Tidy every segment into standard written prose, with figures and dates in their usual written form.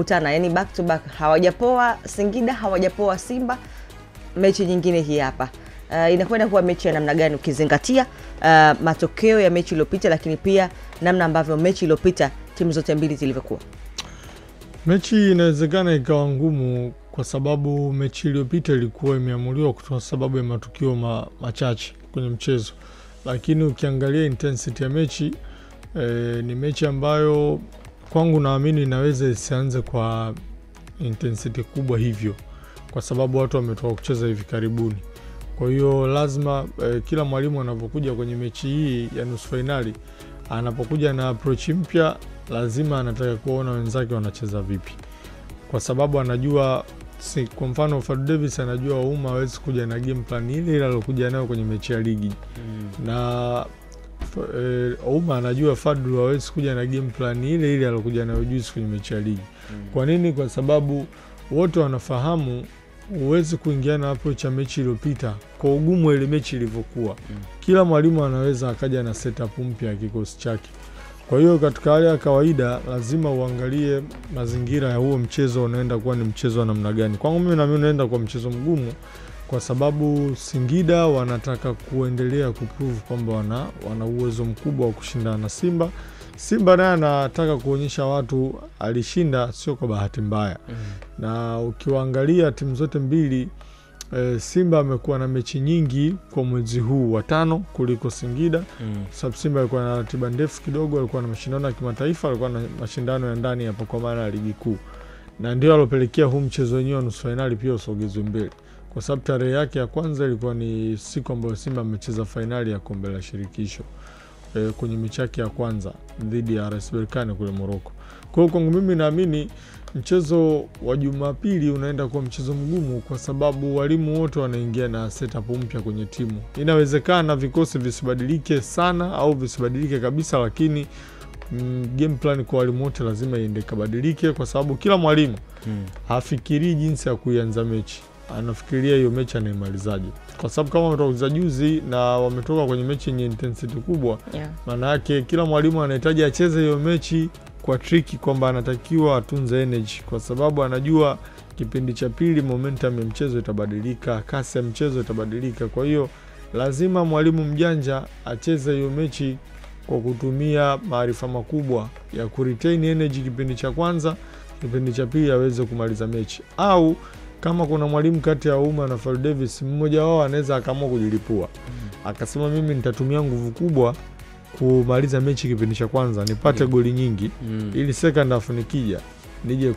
wamekutana, yani back to back, hawajapoa Singida, hawajapoa Simba. Mechi nyingine hii hapa. Inakwenda kuwa mechi ya namna gani ukizingatia matokeo ya mechi iliyopita, lakini pia namna ambavyo mechi iliyopita timu zote mbili zilivyokuwa? Mechi inawezekana ikawa ngumu kwa sababu mechi iliyopita ilikuwa imeamuliwa kwa sababu ya matukio machache kwenye mchezo, lakini ukiangalia intensity ya mechi ni mechi ambayo kwangu naamini inaweza isianze kwa intensity kubwa hivyo, kwa sababu watu wametoka kucheza hivi karibuni. Kwa hiyo lazima kila mwalimu anapokuja kwenye mechi hii ya nusu finali, anapokuja na approach mpya, lazima anataka kuona wenzake wanacheza vipi, kwa sababu anajua kwa mfano Fadlu Davis anajua Ouma hawezi kuja na game plan ile aliyokuja nayo kwenye mechi ya ligi. Na Ouma anajua Fadlu hawezi kuja na game plan ile aliyokuja nayo juzi kwenye mechi ya ligi. Kwa nini? Kwa sababu wote wanafahamu uwezi kuingia na approach ya mechi iliyopita kwa ugumu ile mechi ilivyokuwa. Kila mwalimu anaweza akaja na setup mpya ya kikosi chake. Kwa hiyo katika hali ya kawaida lazima uangalie mazingira ya huo mchezo unaenda kuwa ni mchezo wa namna gani. Kwangu mimi naamini unaenda kwa mchezo mgumu, kwa sababu Singida wanataka kuendelea kuprove kwamba wana uwezo mkubwa wa kushindana na Simba. Simba naye anataka kuonyesha watu alishinda sio kwa bahati mbaya. Na ukiwaangalia timu zote mbili, Simba amekuwa na mechi nyingi kwa mwezi huu wa 5 kuliko Singida. Sababu Simba alikuwa na ratiba ndefu kidogo, alikuwa na mashindano ya kimataifa, alikuwa na mashindano ya ndani hapo kwa maana ya ligi kuu. Na ndio alopelekea huu mchezo wenyewe wa nusu finali pia usogezwe mbele. Kwa sababu tarehe yake ya kwanza ilikuwa ni siku ambayo Simba amecheza finali ya kombe la shirikisho kwenye mechi yake ya kwanza dhidi ya RS Berkane kule Morocco. Kwa hiyo kwangu mimi naamini mchezo wa Jumapili unaenda kuwa mchezo mgumu, kwa sababu walimu wote wanaingia na setup mpya kwenye timu. Inawezekana vikosi visibadilike sana au visibadilike kabisa, lakini game plan kwa walimu wote lazima iende kabadilike, kwa sababu kila mwalimu hafikirii jinsi ya kuianza mechi, anafikiria hiyo mechi anaimalizaje. Kwa sababu kama wametoka juzi na wametoka kwenye mechi yenye intensity kubwa, maana yake kila mwalimu anahitaji acheze hiyo mechi kwa tricky, kwamba anatakiwa atunze energy, kwa sababu anajua kipindi cha pili momentum ya mchezo itabadilika, kasi ya mchezo itabadilika. Kwa hiyo lazima mwalimu mjanja acheze hiyo mechi kwa kutumia maarifa makubwa ya kuretain energy kipindi cha kwanza, kipindi cha pili aweze kumaliza mechi. Au kama kuna mwalimu kati ya Ouma na Fadlu Davis, mmoja wao anaweza akaamua kujilipua, akasema mimi nitatumia nguvu kubwa kumaliza mechi kipindi cha kwanza, nipate goli nyingi ili second half nikija nije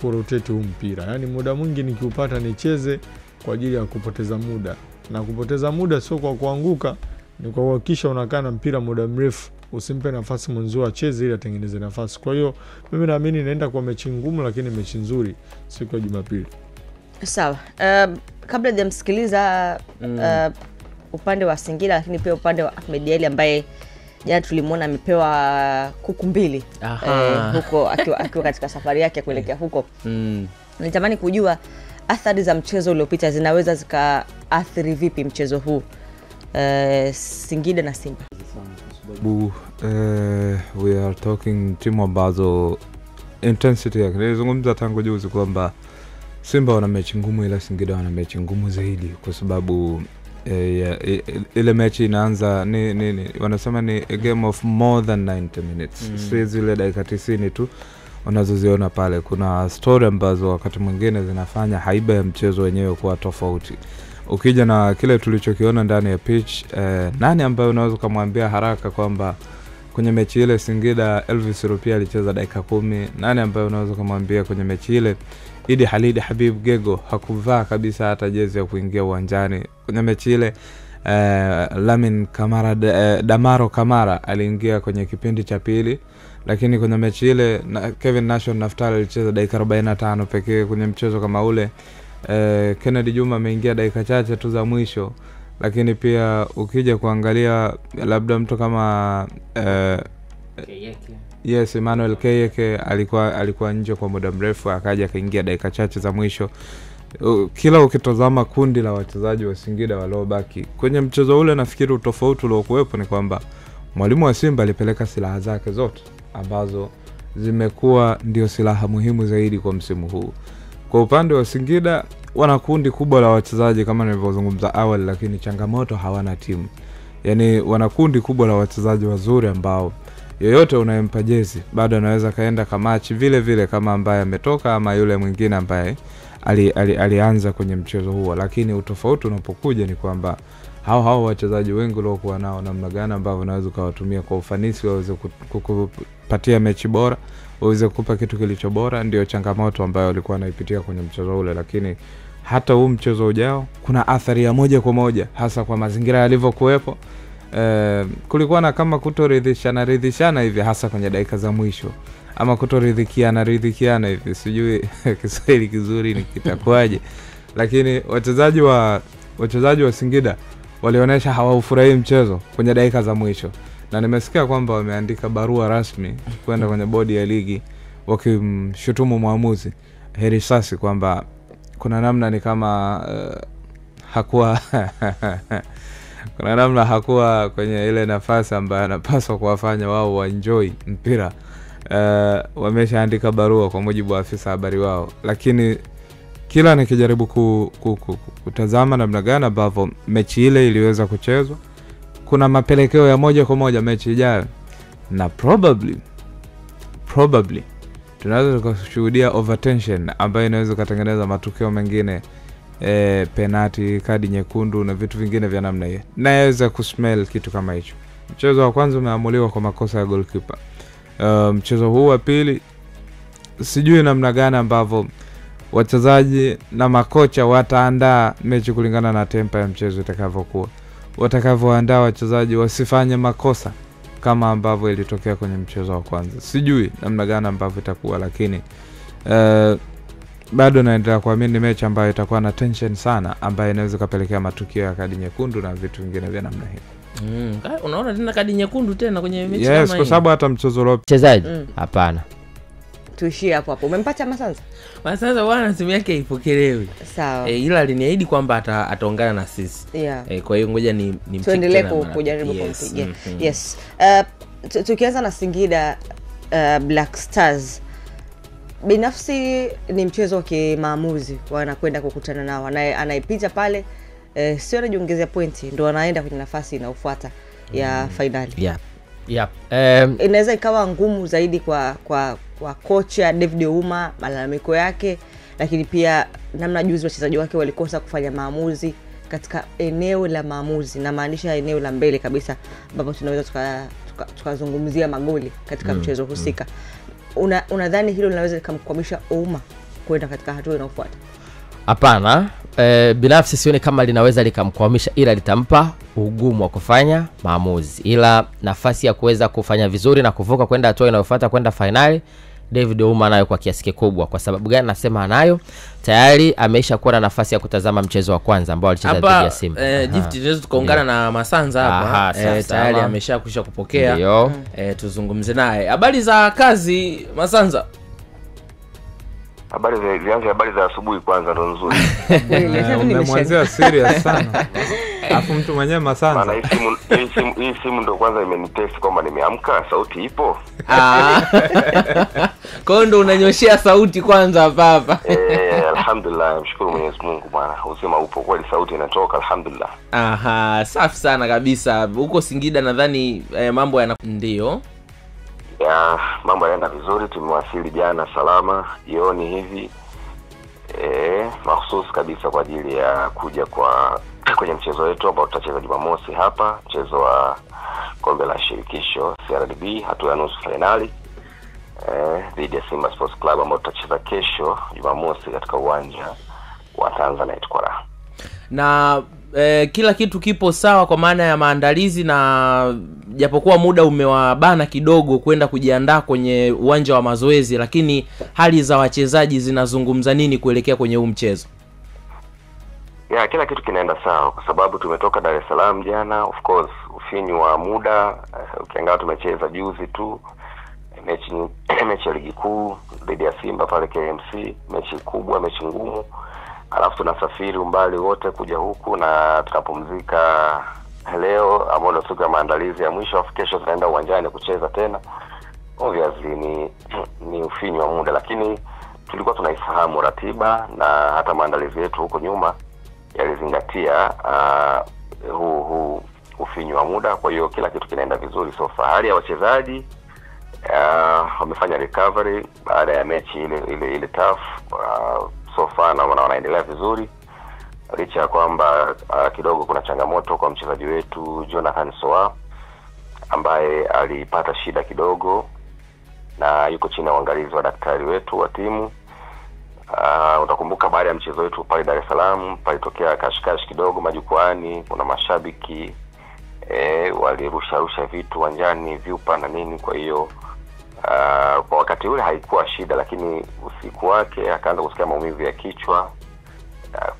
kurotate huu mpira. Yani muda mwingi nikiupata nicheze kwa ajili ya kupoteza muda. Na kupoteza muda sio kwa kuanguka, ni kwa kuhakikisha unakaa na mpira muda mrefu, usimpe nafasi mwenzio acheze ili atengeneze nafasi. Kwa hiyo mimi naamini inaenda kwa mechi ngumu, lakini mechi nzuri siku ya Jumapili. Sawa. Kabla hujamsikiliza upande wa Singida, lakini pia upande wa Ahmed Ally ambaye jana tulimuona amepewa kuku 2 huko akiwa katika safari yake kuelekea huko. Natamani kujua athari za mchezo uliopita zinaweza zikaathiri vipi mchezo huu Singida na Simba. We are talking timu ambazo intensity yake nilizungumza tangu juzi kwamba Simba wana mechi ngumu ila Singida wana mechi ngumu zaidi, kwa sababu ile mechi inaanza wanasema ni a game of more than 90 minutes. Si zile dakika 90 tu unazoziona pale. Kuna story ambazo wakati mwingine zinafanya haiba ya mchezo wenyewe kuwa tofauti. Ukija na kile tulichokiona ndani ya pitch, nani ambaye unaweza kumwambia haraka kwamba kwenye mechi ile Singida Elvis Rupia alicheza dakika 10? Nani ambaye unaweza kumwambia kwenye mechi ile Idi Halid Habib Gego hakuvaa kabisa hata jezi ya kuingia uwanjani? Kwenye mechi ile Lamin Kamara Damaro Kamara aliingia kwenye kipindi cha pili, lakini kwenye mechi ile Kevin Nation Naftali alicheza dakika 45 pekee kwenye mchezo kama ule. Kennedy Juma ameingia dakika chache tu za mwisho. Lakini pia ukija kuangalia labda mtu kama yes, Emmanuel Keyeke alikuwa nje kwa muda mrefu, akaja akaingia dakika chache za mwisho. Kila ukitazama kundi la wachezaji wa Singida waliobaki kwenye mchezo ule, nafikiri utofauti uliokuwepo ni kwamba mwalimu wa Simba alipeleka silaha zake zote ambazo zimekuwa ndio silaha muhimu zaidi kwa msimu huu. Kwa upande wa Singida wana kundi kubwa la wachezaji kama nilivyozungumza awali, lakini changamoto hawana timu. Yani wana kundi kubwa la wachezaji wazuri ambao yoyote unayempa jezi bado anaweza kaenda kamachi vile vile kama ambaye ametoka ama yule mwingine ambaye alianza kwenye mchezo huo. Lakini utofauti unapokuja ni kwamba hao wachezaji wengi waliokuwa nao namna gani ambao unaweza kuwatumia kwa ufanisi waweze kukupatia mechi bora, waweze kukupa kitu kilicho bora, ndio changamoto ambayo walikuwa wanaipitia kwenye mchezo ule. Lakini hata huu mchezo ujao kuna athari ya moja kwa moja hasa kwa mazingira yalivyokuepo. Kulikuwa na kama kutoridhishana hivi hasa kwenye dakika za mwisho, ama kutoridhikiana hivi, sijui Kiswahili kizuri ni kitakwaje. Lakini wachezaji wa Singida walionyesha hawaufurahii mchezo kwenye dakika za mwisho, na nimesikia kwamba wameandika barua rasmi kwenda kwenye bodi ya ligi wakimshutumu muamuzi Heri Sasi kwamba kuna namna ni kama hakuwa kuna namna hakuwa kwenye ile nafasi ambayo anapaswa kuwafanya wao waenjoy mpira. Wameshaandika barua kwa mujibu wa afisa habari wao. Lakini kila nikijaribu kutazama namna gani ambavyo mechi ile iliweza kuchezwa, kuna mapelekeo ya moja kwa moja mechi ijayo, na probably tunaweza kushuhudia overtension ambayo inaweza kutengeneza matukio mengine, penalty, kadi nyekundu na vitu vingine vya namna hiyo. Naweza kusmell kitu kama hicho. Mchezo wa kwanza umeamuliwa kwa makosa ya goalkeeper. Mchezo huu wa pili sijui namna gani ambavyo wachezaji na makocha wataandaa mechi kulingana na tempo ya mchezo itakavyokuwa. Watakavyoandaa wachezaji wasifanye makosa kama ambavyo ilitokea kwenye mchezo wa kwanza. Sijui namna gani ambavyo itakuwa, lakini bado naendelea kuamini mechi ambayo itakuwa na tension sana, ambayo inaweza kupelekea matukio ya kadi nyekundu na vitu vingine vya namna hiyo. Unaona tena kadi nyekundu tena kwenye mechi kama hii? Yes, kwa sababu hata mchezo leo mchezaji hapana. Tuishie hapo. Umempata Masanza? Masanza bwana simu yake haipokelewi. Sawa. Ila aliniahidi kwamba ataungana na sisi. Yeah. Kwa hiyo ngoja ni tuendelee kujaribu kumpigia. Yes. Tukianza na Singida Black Stars. Binafsi ni mchezo wa kimaamuzi, wanakwenda kukutana nao. Anaipita pale sio anajiongezea pointi, ndio anaenda kwenye nafasi inayofuata ya finali. Yeah. Inaweza ikawa ngumu zaidi kwa kocha David Ouma, malalamiko yake, lakini pia namna juzi wachezaji wake walikosa kufanya maamuzi katika eneo la maamuzi, na maanisha eneo la mbele kabisa ambapo tunaweza tukazungumzia magoli katika mchezo husika. Unadhani hilo linaweza kumkwamisha Ouma kwenda katika hatua inayofuata? Hapana, binafsi sioni kama linaweza likamkwamisha, ila litampa ugumu wa kufanya maamuzi. Ila nafasi ya kuweza kufanya vizuri na kuvuka kwenda hatua inayofuata kwenda finali, David Ouma anayo kwa kiasi kikubwa. Kwa sababu gani nasema anayo? Tayari ameisha kuwa na nafasi ya kutazama mchezo wa kwanza ambao alicheza dhidi ya Simba. Gift tunaweza tukaungana na Masanza hapa. Tayari ameshakwisha kupokea. Tuzungumze naye. Habari za kazi Masanza? Habari za asubuhi kwanza ndo nzuri. Umemwanzia serious sana. Afu mtu mwenyewe Masanza. Maana hii simu ndo kwanza imenitest kwamba nimeamka, sauti ipo. Kwa hiyo ndo unanyoshia sauti kwanza hapa. Alhamdulillah, mshukuru Mwenyezi Mungu bwana. Usema upo kweli, sauti inatoka, alhamdulillah. Safi sana kabisa. Huko Singida nadhani mambo ndio. Ya, mambo yanaenda vizuri. Tumewasili jana salama jioni hivi. Mahususi kabisa kwa ajili ya kuja kwenye mchezo wetu ambao tutacheza Jumamosi hapa, mchezo wa kombe la shirikisho CRDB hatua ya nusu finali dhidi ya Simba Sports Club ambao tutacheza kesho Jumamosi katika uwanja wa Tanzanite kwa raha. Na kila kitu kipo sawa kwa maana ya maandalizi, na japokuwa muda umewabana kidogo kwenda kujiandaa kwenye uwanja wa mazoezi, lakini hali za wachezaji zinazungumza nini kuelekea kwenye huu mchezo? Ya, kila kitu kinaenda sawa kwa sababu tumetoka Dar es Salaam jana. Of course ufinyu wa muda, ukiangalia tumecheza juzi tu mechi ya ligi kuu dhidi ya Simba pale KMC, mechi kubwa, mechi ngumu. Alafu tunasafiri umbali wote kuja huku na tutapumzika leo ambao ndio siku ya maandalizi ya mwisho, afu kesho tunaenda uwanjani kucheza tena. obviously ni ufinyu wa muda, lakini tulikuwa tunaifahamu ratiba na hata maandalizi yetu huko nyuma yalizingatia huu ufinyu wa muda. Kwa hiyo kila kitu kinaenda vizuri so far. Hali ya wachezaji wamefanya recovery baada ya mechi ile tough so far, na wanaendelea vizuri licha ya kwamba kidogo kuna changamoto kwa mchezaji wetu Jonathan Soa ambaye alipata shida kidogo na yuko chini ya uangalizi wa daktari wetu wa timu. Utakumbuka baada ya mchezo wetu pale Dar es Salaam palitokea kashikashi kidogo majukwani, kuna mashabiki walirusha vitu uwanjani, vyupa na nini. Kwa hiyo kwa wakati ule haikuwa shida, lakini usiku wake akaanza kusikia maumivu ya kichwa,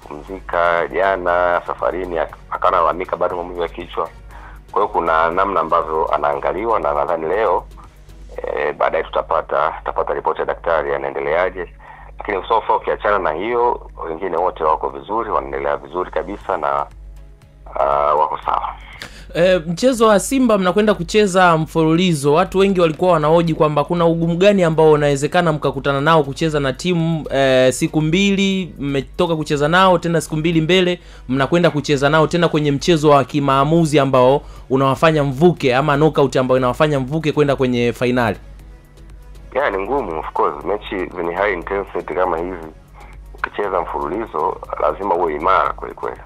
kupumzika jana safarini akanalamika bado maumivu ya kichwa. Kwa hiyo kuna namna ambavyo anaangaliwa, na nadhani leo baadaye tutapata ripoti ya daktari anaendeleaje. Lakini so far ukiachana na hiyo, wengine wote wako vizuri, wanaendelea vizuri kabisa na wako sawa. Mchezo wa Simba mnakwenda kucheza mfululizo. Watu wengi walikuwa wanahoji kwamba kuna ugumu gani ambao unawezekana mkakutana nao kucheza na timu siku mbili mmetoka kucheza nao, tena siku mbili mbele mnakwenda kucheza nao tena kwenye mchezo wa kimaamuzi ambao unawafanya mvuke, ama knockout ambao inawafanya mvuke kwenda kwenye finali. Ni ngumu of course. Mechi zenye high intensity kama hizi ukicheza mfululizo lazima uwe imara kweli kweli.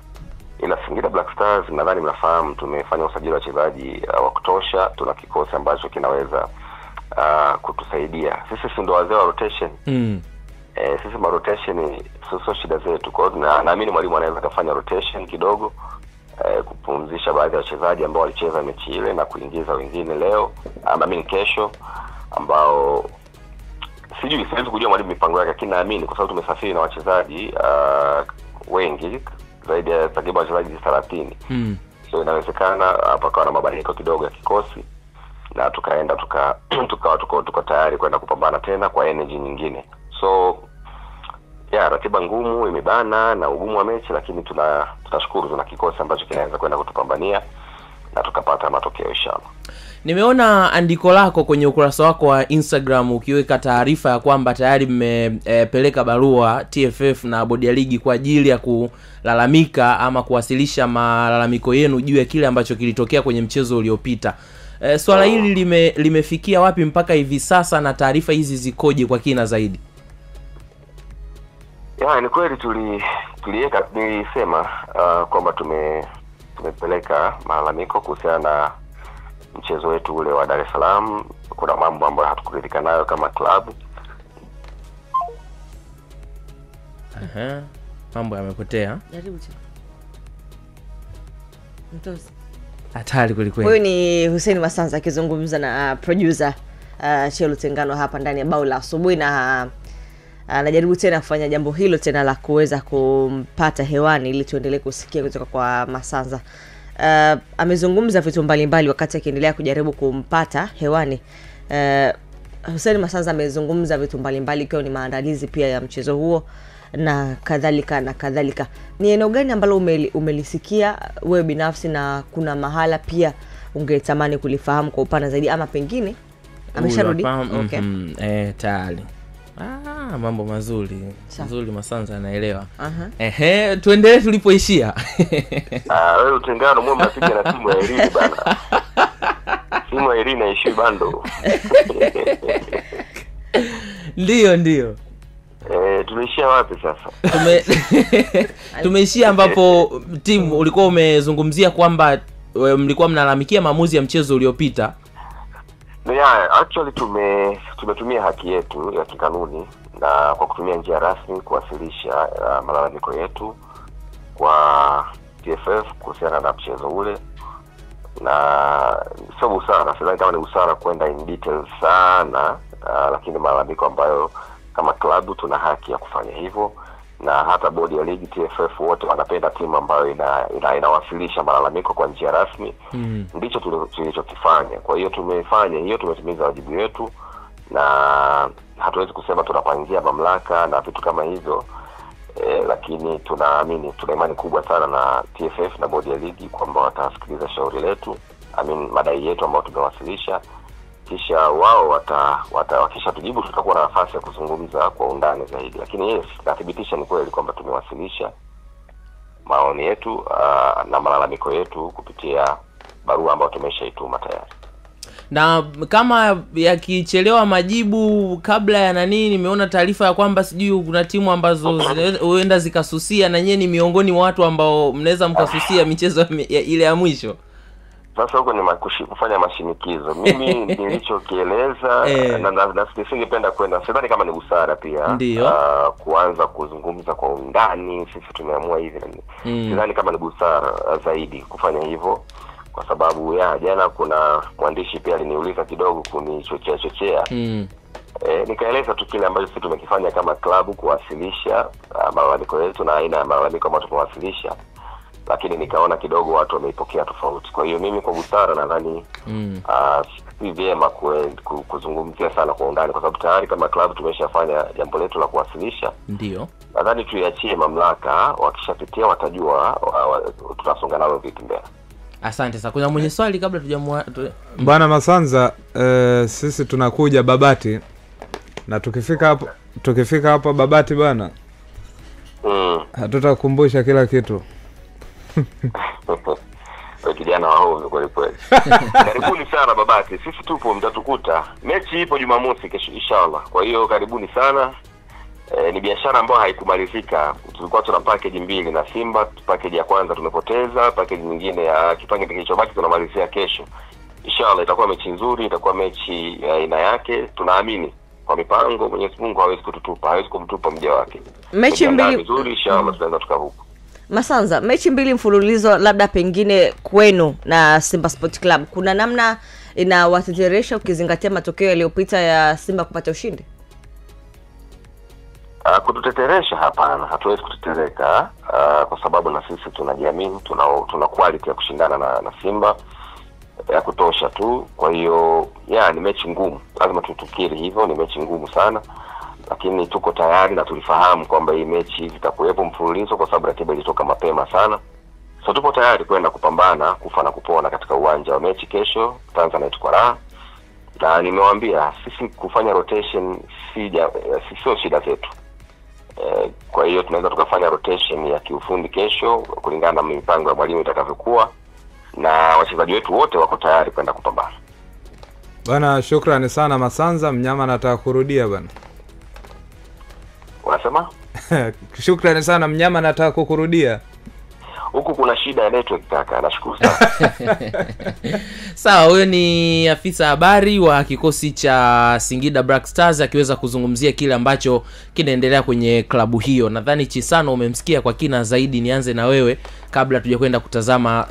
Ila Singida Black Stars nadhani mnafahamu tumefanya usajili wa wachezaji wa kutosha, tuna kikosi ambacho kinaweza kutusaidia. Sisi ndio wazee wa rotation. Sisi ma rotation sio shida zetu. Kwa hiyo naamini mwalimu anaweza kufanya rotation kidogo, kupumzisha baadhi ya wachezaji ambao walicheza mechi ile na kuingiza wengine leo ama kesho, ambao siwezi kujua mwalimu mipango yake, lakini naamini kwa sababu tumesafiri na wachezaji wengi zaidi ya takriban wachezaji 30. So inawezekana hapa kwa na mabadiliko kidogo ya kikosi na tukaenda tuko tayari kwenda kupambana tena kwa energy nyingine. So ratiba ngumu imebana na ugumu wa mechi, lakini tunashukuru tuna kikosi ambacho kinaweza kwenda kutupambania na tukapata matokeo inshallah. Nimeona andiko lako kwenye ukurasa wako wa Instagram ukiweka taarifa ya kwamba tayari mmepeleka barua TFF na bodi ya ligi kwa ajili ya kulalamika ama kuwasilisha malalamiko yenu juu ya kile ambacho kilitokea kwenye mchezo uliopita. Swala hili limefikia wapi mpaka hivi sasa, na taarifa hizi zikoje kwa kina zaidi? Ni kweli nilisema kwamba tumepeleka malalamiko kuhusiana na mchezo wetu ule wa Dar es Salaam. Kuna mambo ambayo hatukuridhika nayo kama klabu. Mambo yamepotea. Jaribu tu. Mtosi. Hatari kweli kweli. Huyu ni Hussein Masanza akizungumza na producer Chelo Tengano hapa ndani ya Bao la Asubuhi, na anajaribu tena kufanya jambo hilo tena la kuweza kumpata hewani ili tuendelee kusikia kutoka kwa Masanza. Amezungumza vitu mbalimbali wakati akiendelea kujaribu kumpata hewani. Hussein Masanza amezungumza vitu mbalimbali ikiwa ni maandalizi pia ya mchezo huo na kadhalika na kadhalika. Ni eneo gani ambalo umelisikia wewe binafsi na kuna mahala pia ungetamani kulifahamu kwa upana zaidi, ama pengine amesharudi? Okay. Tayari. Mambo mazuri. Mazuri, Masanza anaelewa. Tuendelee tulipoishia. Wewe Utengano mwe mnapiga na timu ya Irini bana. Timu ya Irini ishi bando. Ndio. Tumeishia wapi sasa? Tumeishia ambapo timu ulikuwa umezungumzia kwamba mlikuwa mnalalamikia maamuzi ya mchezo uliopita. Actually tumetumia haki yetu ya kikanuni na kwa kutumia njia rasmi kuwasilisha malalamiko yetu kwa TFF kuhusiana na mchezo ule, na sio busara, sidhani kama ni busara kwenda in details sana, lakini malalamiko ambayo kama klabu tuna haki ya kufanya hivyo, na hata bodi ya ligi TFF wote wanapenda timu ambayo inawasilisha malalamiko kwa njia rasmi. Ndicho tulichokifanya. Kwa hiyo tumefanya hiyo, tumetimiza wajibu wetu, na hatuwezi kusema tunapangia mamlaka na vitu kama hivyo, lakini tuna imani kubwa sana na TFF na bodi ya ligi kwamba watasikiliza shauri letu, madai yetu ambayo tumewasilisha. kisha wao wakisha tujibu tutakuwa na nafasi ya kuzungumza kwa undani zaidi. Lakini yes, nathibitisha ni kweli kwamba tumewasilisha maoni yetu na malalamiko yetu kupitia barua ambayo tumeshaituma tayari. Na kama yakichelewa majibu kabla ya nani, nimeona taarifa ya kwamba sijui kuna timu ambazo huenda zikasusia, na nyinyi ni miongoni mwa watu ambao mnaweza mkasusia michezo ile ya mwisho. Sasa huko ni kufanya mashinikizo. Mimi nilichokieleza na nisingependa kwenda, sidhani kama ni busara pia kuanza kuzungumza kwa undani sisi tumeamua hivi. Sidhani kama ni busara zaidi kufanya hivyo, kwa sababu jana kuna mwandishi pia aliniuliza kidogo kunichochea. Nikaeleza tu kile ambacho sisi tumekifanya kama klabu, kuwasilisha malalamiko yetu na aina ya malalamiko ambayo tumewasilisha, lakini nikaona kidogo watu wameipokea tofauti. Kwa hiyo mimi kwa busara nadhani si vyema kuzungumzia sana kwa undani, kwa sababu tayari kama klabu tumeshafanya jambo letu la kuwasilisha. Ndio nadhani tuiachie mamlaka, wakishapitia watajua tutasonga nalo vipi mbele. Asante sana. Kuna mwenye swali kabla tujamwa Bwana Masanza, sisi tunakuja Babati, na tukifika hapo Babati bwana, hatutakumbusha kila kitu. Wewe kijana wa hovyo kweli kweli. Karibuni sana Babati. Sisi tupo, mtatukuta. Mechi ipo Jumamosi kesho inshallah. Kwa hiyo karibuni sana. Ni biashara ambayo haikumalizika. Tulikuwa tuna package mbili na Simba. Package ya kwanza tumepoteza, package nyingine ya kipande kilichobaki tunamalizia kesho. Inshallah itakuwa mechi nzuri, itakuwa mechi ya aina yake. Tunaamini kwa mipango Mwenyezi Mungu hawezi kututupa, hawezi kumtupa mja wake. Mechi mbili nzuri inshallah tunaweza tukavuka. Masanza, mechi mbili mfululizo labda pengine kwenu na Simba Sport Club, kuna namna inawateteresha ukizingatia matokeo yaliyopita ya Simba kupata ushindi? Kututeteresha hapana, hatuwezi kutetereka kwa sababu na sisi tunajiamini, tuna quality ya kushindana na Simba ya kutosha tu. Kwa hiyo ni mechi ngumu, lazima tutukiri hivyo, ni mechi ngumu sana, lakini tuko tayari na tulifahamu kwamba hii mechi itakuwepo mfululizo kwa sababu ratiba ilitoka mapema sana. So tupo tayari kwenda kupambana kufa na kupona katika uwanja wa mechi kesho Tanzanite kwa raha. Na nimewaambia sisi kufanya rotation sio shida zetu. Kwa hiyo tunaweza tukafanya rotation ya kiufundi kesho kulingana na mipango ya mwalimu itakavyokuwa, na wachezaji wetu wote wako tayari kwenda kupambana. Bwana, shukrani sana Masanza, mnyama anataka kurudia bwana. Unasema? Shukrani sana, mnyama anataka kukurudia. Huku kuna shida ya network kaka, nashukuru sana. Sawa, huyo ni afisa habari wa kikosi cha Singida Black Stars akiweza kuzungumzia kile ambacho kinaendelea kwenye klabu hiyo. Nadhani Chisano umemsikia kwa kina zaidi. Nianze na wewe kabla tujakwenda kutazama